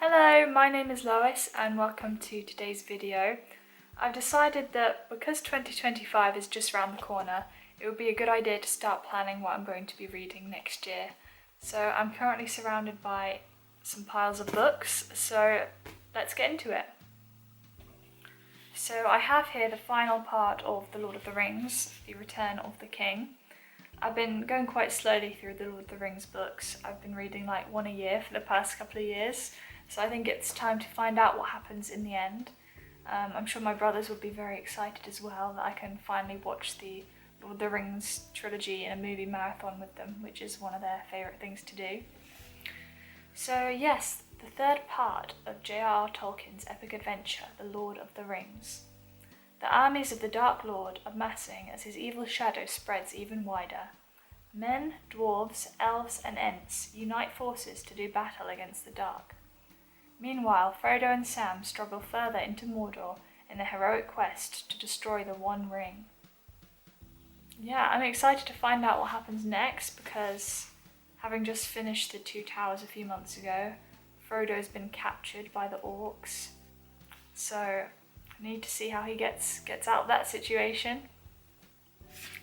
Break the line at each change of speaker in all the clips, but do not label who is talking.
Hello, my name is Lois and welcome to today's video. I've decided that because 2025 is just around the corner, it would be a good idea to start planning what I'm going to be reading next year. So I'm currently surrounded by some piles of books, so let's get into it. So I have here the final part of The Lord of the Rings, The Return of the King. I've been going quite slowly through the Lord of the Rings books. I've been reading like one a year for the past couple of years, so I think it's time to find out what happens in the end. I'm sure my brothers would be very excited as well that I can finally watch the Lord of the Rings trilogy in a movie marathon with them, which is one of their favourite things to do. So yes, the third part of J.R.R. Tolkien's epic adventure, The Lord of the Rings. The armies of the Dark Lord are massing as his evil shadow spreads even wider. Men, dwarves, elves and ents unite forces to do battle against the dark. Meanwhile, Frodo and Sam struggle further into Mordor in their heroic quest to destroy the One Ring. Yeah, I'm excited to find out what happens next because, having just finished the Two Towers a few months ago, Frodo's been captured by the orcs. So I need to see how he gets out of that situation.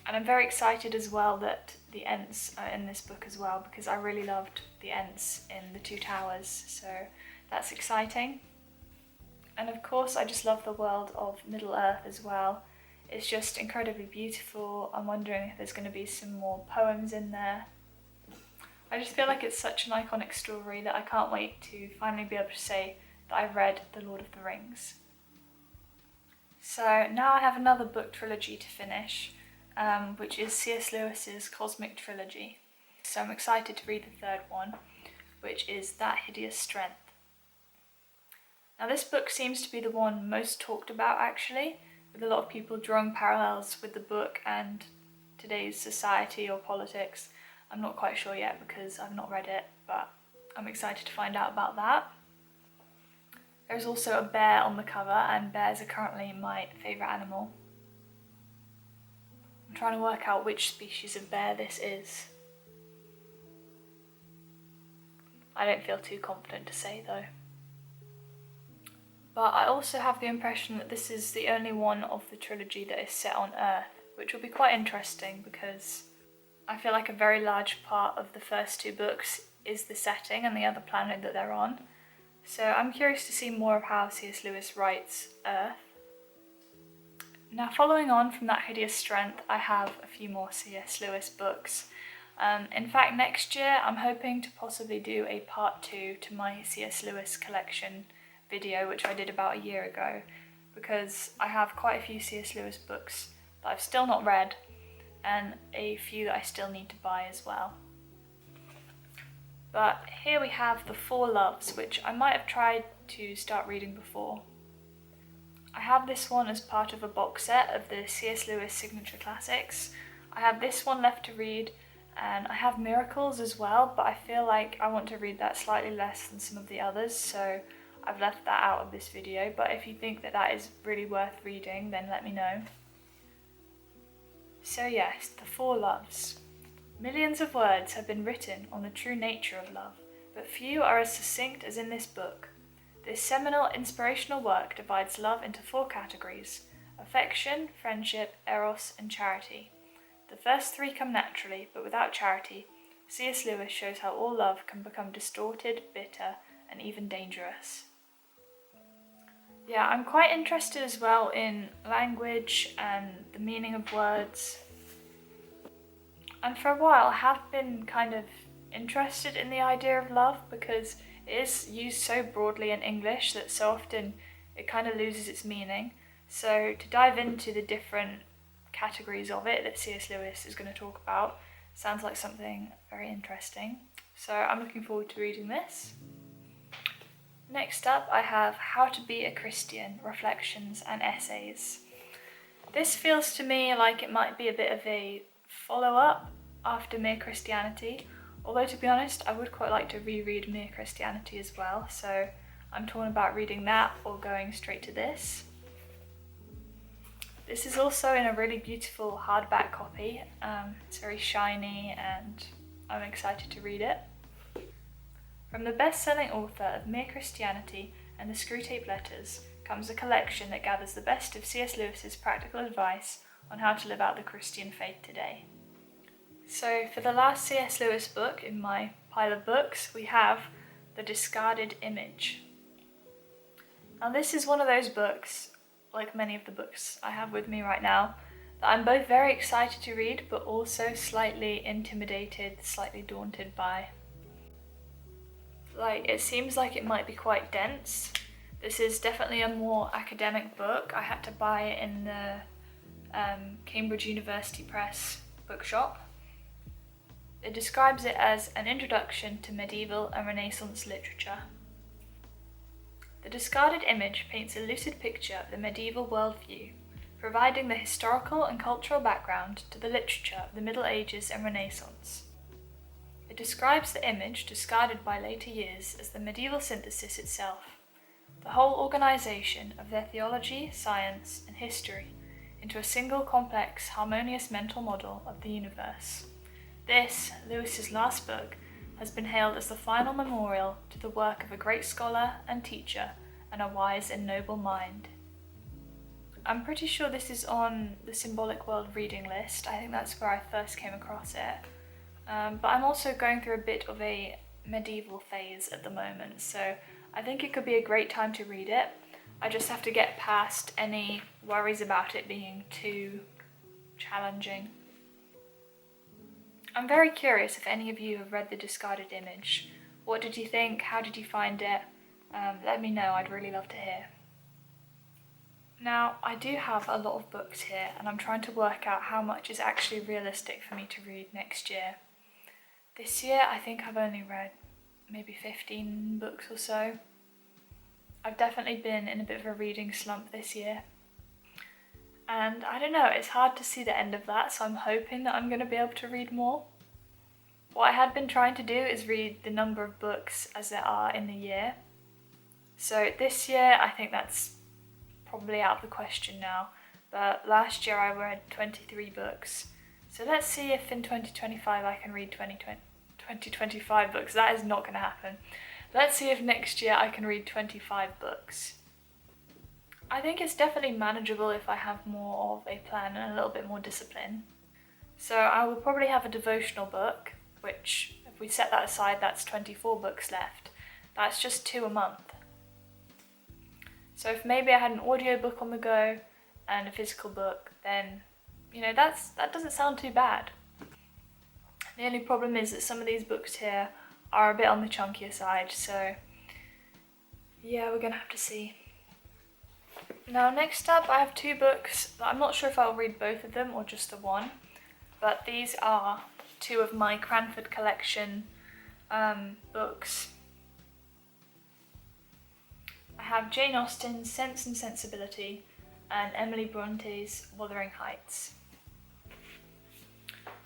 And I'm very excited as well that the Ents are in this book as well because I really loved the Ents in the Two Towers, so that's exciting. And of course I just love the world of Middle-earth as well. It's just incredibly beautiful. I'm wondering if there's going to be some more poems in there. I just feel like it's such an iconic story that I can't wait to finally be able to say that I've read The Lord of the Rings. So now I have another book trilogy to finish, which is C.S. Lewis's Cosmic Trilogy. So I'm excited to read the third one, which is That Hideous Strength. Now this book seems to be the one most talked about actually, with a lot of people drawing parallels with the book and today's society or politics. I'm not quite sure yet because I've not read it, but I'm excited to find out about that. There's also a bear on the cover, and bears are currently my favourite animal. I'm trying to work out which species of bear this is. I don't feel too confident to say though. But I also have the impression that this is the only one of the trilogy that is set on Earth, which will be quite interesting because I feel like a very large part of the first two books is the setting and the other planet that they're on. So I'm curious to see more of how C.S. Lewis writes Earth. Now following on from That Hideous Strength, I have a few more C.S. Lewis books. In fact, next year I'm hoping to possibly do a part 2 to my C.S. Lewis collection video, which I did about a year ago, because I have quite a few C.S. Lewis books that I've still not read and a few that I still need to buy as well. But here we have The Four Loves, which I might have tried to start reading before. I have this one as part of a box set of the C.S. Lewis signature classics. I have this one left to read, and I have Miracles as well, but I feel like I want to read that slightly less than some of the others, so I've left that out of this video. But if you think that that is really worth reading, then let me know. So yes, The Four Loves. Millions of words have been written on the true nature of love, but few are as succinct as in this book. This seminal inspirational work divides love into 4 categories: affection, friendship, eros, and charity. The first 3 come naturally, but without charity, C.S. Lewis shows how all love can become distorted, bitter, and even dangerous. Yeah, I'm quite interested as well in language and the meaning of words. And for a while I have been kind of interested in the idea of love because it is used so broadly in English that so often it kind of loses its meaning. So to dive into the different categories of it that C.S. Lewis is going to talk about sounds like something very interesting. So I'm looking forward to reading this. Next up I have How to Be a Christian, Reflections and Essays. This feels to me like it might be a bit of a follow-up after Mere Christianity, although to be honest I would quite like to reread Mere Christianity as well, so I'm torn about reading that or going straight to this. This is also in a really beautiful hardback copy. It's very shiny and I'm excited to read it. From the best-selling author of Mere Christianity and the Screwtape Letters comes a collection that gathers the best of C.S. Lewis's practical advice on how to live out the Christian faith today. So for the last C.S. Lewis book in my pile of books, we have The Discarded Image. Now this is one of those books, like many of the books I have with me right now, that I'm both very excited to read but also slightly intimidated, slightly daunted by. It seems like it might be quite dense. This is definitely a more academic book. I had to buy it in the Cambridge University Press bookshop. It describes it as an introduction to medieval and Renaissance literature. The Discarded Image paints a lucid picture of the medieval worldview, providing the historical and cultural background to the literature of the Middle Ages and Renaissance. It describes the image, discarded by later years, as the medieval synthesis itself, the whole organisation of their theology, science, and history into a single complex, harmonious mental model of the universe. This, Lewis's last book, has been hailed as the final memorial to the work of a great scholar and teacher and a wise and noble mind. I'm pretty sure this is on the Symbolic World reading list. I think that's where I first came across it. But I'm also going through a bit of a medieval phase at the moment, so I think it could be a great time to read it. I just have to get past any worries about it being too challenging. I'm very curious if any of you have read The Discarded Image. What did you think? How did you find it? Let me know, I'd really love to hear. Now, I do have a lot of books here, and I'm trying to work out how much is actually realistic for me to read next year. This year, I think I've only read maybe 15 books or so. I've definitely been in a bit of a reading slump this year. And I don't know, it's hard to see the end of that, so I'm hoping that I'm going to be able to read more. What I had been trying to do is read the number of books as there are in the year. So this year, I think that's probably out of the question now. But last year I read 23 books. So let's see if in 2025 I can read 2025 books. That is not going to happen. Let's see if next year I can read 25 books. I think it's definitely manageable if I have more of a plan and a little bit more discipline. So I will probably have a devotional book, which if we set that aside, that's 24 books left. That's just 2 a month. So if maybe I had an audiobook on the go and a physical book, then, that doesn't sound too bad. The only problem is that some of these books here are a bit on the chunkier side, so yeah, we're gonna have to see. Now next up I have 2 books that I'm not sure if I'll read both of them or just the one, but these are 2 of my Cranford collection books. I have Jane Austen's Sense and Sensibility and Emily Bronte's Wuthering Heights.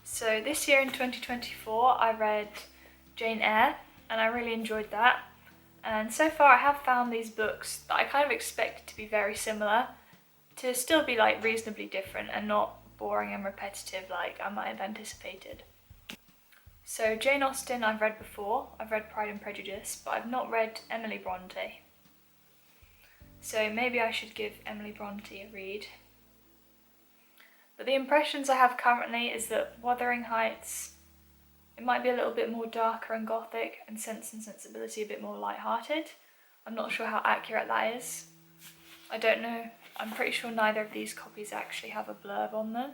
So this year in 2024 I read Jane Eyre and I really enjoyed that. And so far I have found these books that I kind of expected to be very similar to still be reasonably different and not boring and repetitive like I might have anticipated. So Jane Austen I've read before. I've read Pride and Prejudice, but I've not read Emily Bronte. So maybe I should give Emily Bronte a read. But the impressions I have currently is that Wuthering Heights, it might be a little bit more darker and gothic, and Sense and Sensibility a bit more light-hearted. I'm not sure how accurate that is. I don't know. I'm pretty sure neither of these copies actually have a blurb on them.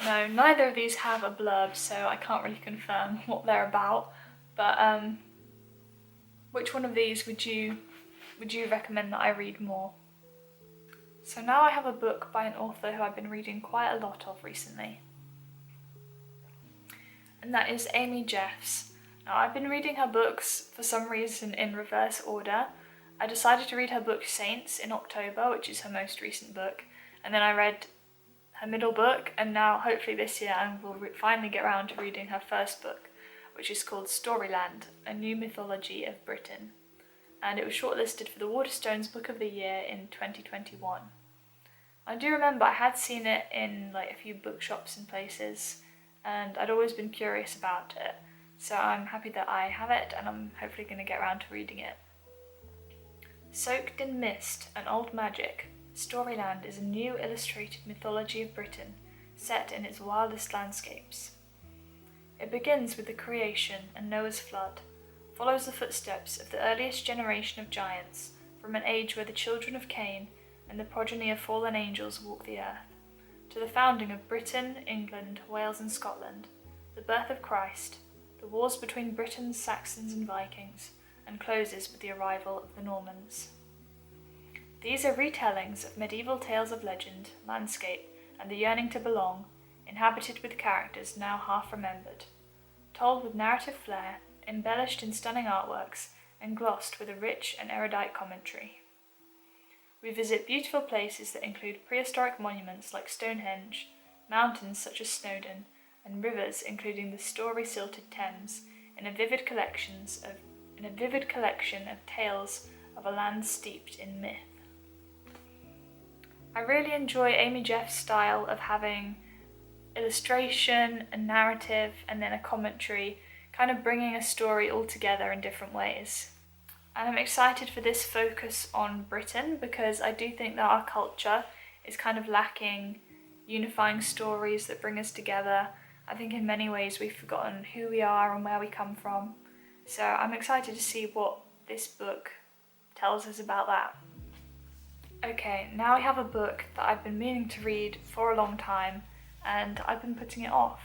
No, neither of these have a blurb, so I can't really confirm what they're about. But which one of these would you recommend that I read more? So now I have a book by an author who I've been reading quite a lot of recently. And that is Amy Jeffs. Now I've been reading her books for some reason in reverse order. I decided to read her book Saints in October, which is her most recent book. And then I read her middle book, and now hopefully this year I will finally get around to reading her first book, which is called Storyland, A New Mythology of Britain. And it was shortlisted for the Waterstones Book of the Year in 2021. I do remember I had seen it in a few bookshops and places, and I'd always been curious about it. So I'm happy that I have it, and I'm hopefully going to get around to reading it. Soaked in mist and old magic, Storyland is a new illustrated mythology of Britain, set in its wildest landscapes. It begins with the creation and Noah's flood, follows the footsteps of the earliest generation of giants, from an age where the children of Cain and the progeny of fallen angels walk the earth, to the founding of Britain, England, Wales and Scotland, the birth of Christ, the wars between Britons, Saxons and Vikings, and closes with the arrival of the Normans. These are retellings of medieval tales of legend, landscape, and the yearning to belong, inhabited with characters now half remembered, told with narrative flair, embellished in stunning artworks, and glossed with a rich and erudite commentary. We visit beautiful places that include prehistoric monuments like Stonehenge, mountains such as Snowdon, and rivers including the story-silted Thames, in a vivid collection of tales of a land steeped in myth. I really enjoy Amy Jeff's style of having illustration, a narrative, and then a commentary, kind of bringing a story all together in different ways. And I'm excited for this focus on Britain because I do think that our culture is kind of lacking unifying stories that bring us together. I think in many ways we've forgotten who we are and where we come from. So I'm excited to see what this book tells us about that. Okay, now I have a book that I've been meaning to read for a long time and I've been putting it off.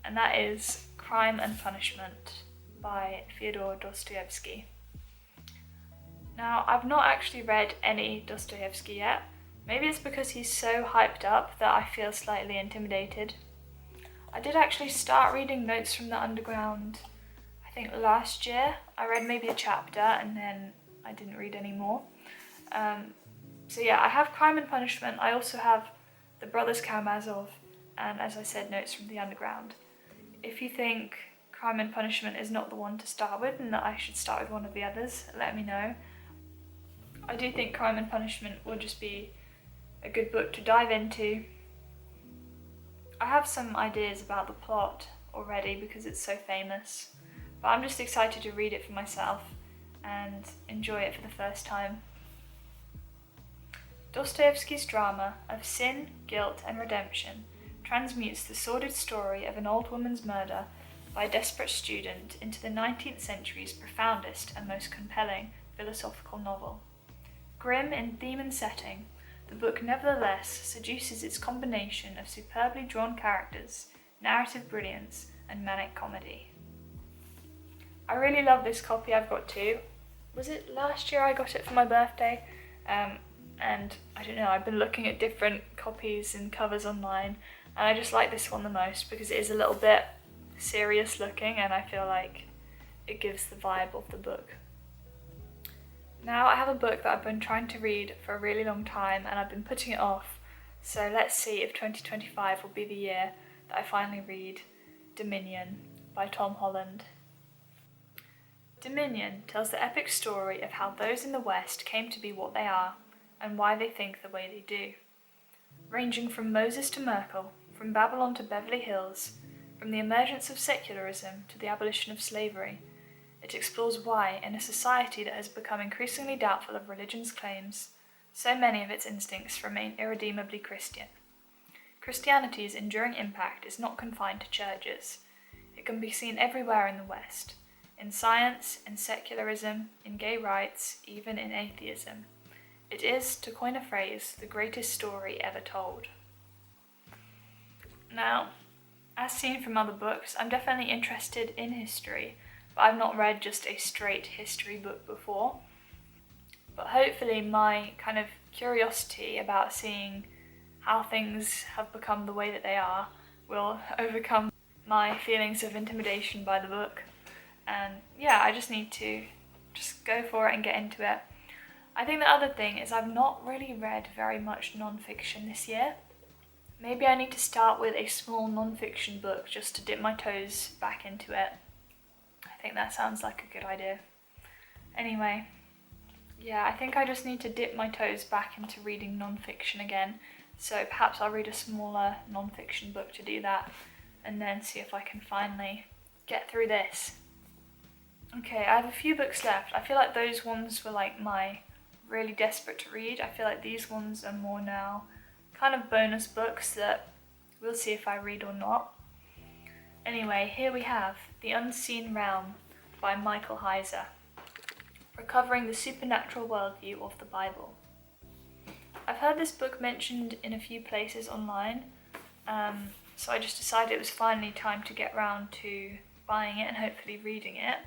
And that is Crime and Punishment by Fyodor Dostoevsky. Now, I've not actually read any Dostoevsky yet. Maybe it's because he's so hyped up that I feel slightly intimidated. I did actually start reading Notes from the Underground, I think last year. I read maybe a chapter and then I didn't read any more. So yeah, I have Crime and Punishment. I also have The Brothers Karamazov and, as I said, Notes from the Underground. If you think Crime and Punishment is not the one to start with and that I should start with one of the others, let me know. I do think Crime and Punishment will just be a good book to dive into. I have some ideas about the plot already because it's so famous, but I'm just excited to read it for myself and enjoy it for the first time. Dostoevsky's drama of sin, guilt and redemption transmutes the sordid story of an old woman's murder by a desperate student into the 19th century's profoundest and most compelling philosophical novel. Grim in theme and setting, the book nevertheless seduces its combination of superbly drawn characters, narrative brilliance, and manic comedy. I really love this copy. I've got two. Was it last year I got it for my birthday? And I don't know, I've been looking at different copies and covers online, and I just like this one the most because it is a little bit serious looking and I feel like it gives the vibe of the book. Now I have a book that I've been trying to read for a really long time and I've been putting it off, so let's see if 2025 will be the year that I finally read Dominion by Tom Holland. Dominion tells the epic story of how those in the West came to be what they are and why they think the way they do. Ranging from Moses to Merkel, from Babylon to Beverly Hills, from the emergence of secularism to the abolition of slavery, it explores why, in a society that has become increasingly doubtful of religion's claims, so many of its instincts remain irredeemably Christian. Christianity's enduring impact is not confined to churches. It can be seen everywhere in the West, in science, in secularism, in gay rights, even in atheism. It is, to coin a phrase, the greatest story ever told. Now, as seen from other books, I'm definitely interested in history, but I've not read just a straight history book before. But hopefully my kind of curiosity about seeing how things have become the way that they are will overcome my feelings of intimidation by the book. And yeah, I just need to just go for it and get into it. I think the other thing is I've not really read very much non-fiction this year. Maybe I need to start with a small non-fiction book just to dip my toes back into it. I think that sounds like a good idea. Anyway, yeah, I think I just need to dip my toes back into reading non-fiction again. So perhaps I'll read a smaller non-fiction book to do that. and then see if I can finally get through this. Okay, I have a few books left. I feel like those ones were like my really desperate to read. I feel like these ones are more now kind of bonus books that we'll see if I read or not. Anyway, here we have The Unseen Realm by Michael Heiser, recovering the supernatural worldview of the Bible. I've heard this book mentioned in a few places online, so I just decided it was finally time to get round to buying it and hopefully reading it.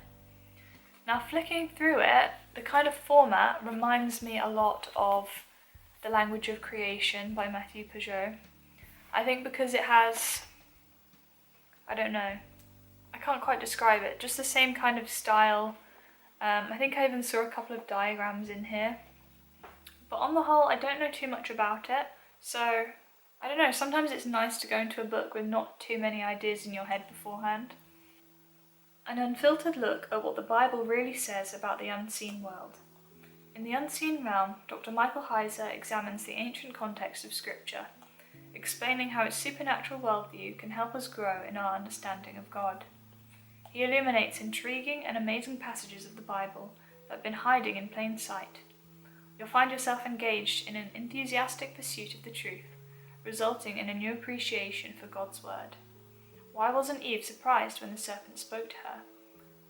Now, flicking through it, the kind of format reminds me a lot of The Language of Creation by Matthew Peugeot. I think because it has, I don't know, I can't quite describe it, just the same kind of style. I think I even saw a couple of diagrams in here. But on the whole, I don't know too much about it, so I don't know, sometimes it's nice to go into a book with not too many ideas in your head beforehand. An unfiltered look at what the Bible really says about the unseen world. In The Unseen Realm, Dr. Michael Heiser examines the ancient context of Scripture, explaining how its supernatural worldview can help us grow in our understanding of God. He illuminates intriguing and amazing passages of the Bible that have been hiding in plain sight. You'll find yourself engaged in an enthusiastic pursuit of the truth, resulting in a new appreciation for God's Word. Why wasn't Eve surprised when the serpent spoke to her?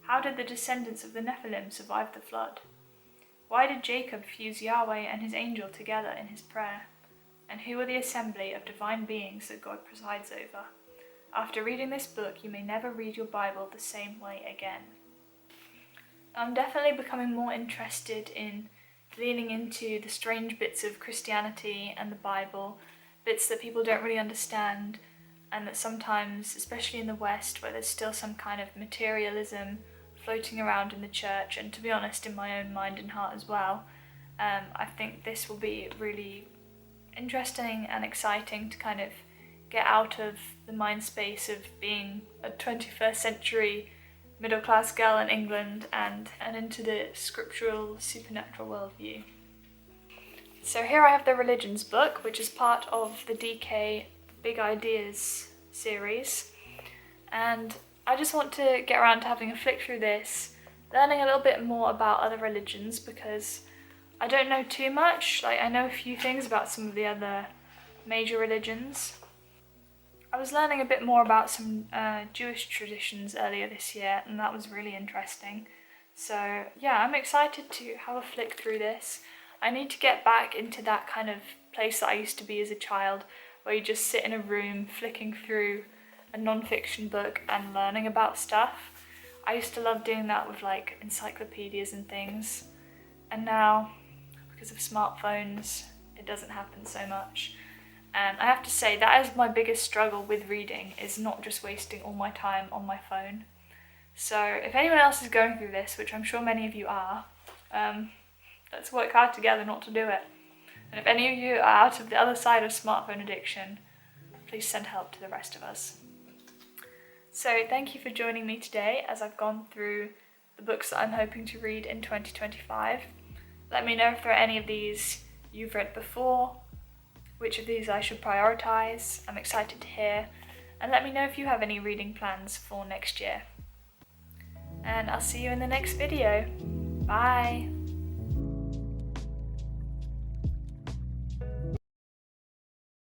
How did the descendants of the Nephilim survive the flood? Why did Jacob fuse Yahweh and his angel together in his prayer? And who are the assembly of divine beings that God presides over? After reading this book, you may never read your Bible the same way again. I'm definitely becoming more interested in leaning into the strange bits of Christianity and the Bible, bits that people don't really understand, and that sometimes, especially in the West, where there's still some kind of materialism floating around in the church, and to be honest, in my own mind and heart as well, I think this will be really interesting and exciting to kind of get out of the mind space of being a 21st century middle-class girl in England and into the scriptural supernatural worldview. So here I have the religions book, which is part of the DK Big Ideas series, and I just want to get around to having a flick through this, learning a little bit more about other religions, because I don't know too much. I know a few things about some of the other major religions. I was learning a bit more about some Jewish traditions earlier this year, and that was really interesting. So yeah, I'm excited to have a flick through this. I need to get back into that kind of place that I used to be as a child, where you just sit in a room flicking through a non-fiction book and learning about stuff. I used to love doing that with like encyclopedias and things, and now, because of smartphones, it doesn't happen so much. And I have to say, that is my biggest struggle with reading, is not just wasting all my time on my phone. So if anyone else is going through this, which I'm sure many of you are, let's work hard together not to do it. And if any of you are out of the other side of smartphone addiction, please send help to the rest of us. So thank you for joining me today as I've gone through the books that I'm hoping to read in 2025. Let me know if there are any of these you've read before, which of these I should prioritise. I'm excited to hear, and let me know if you have any reading plans for next year. And I'll see you in the next video. Bye!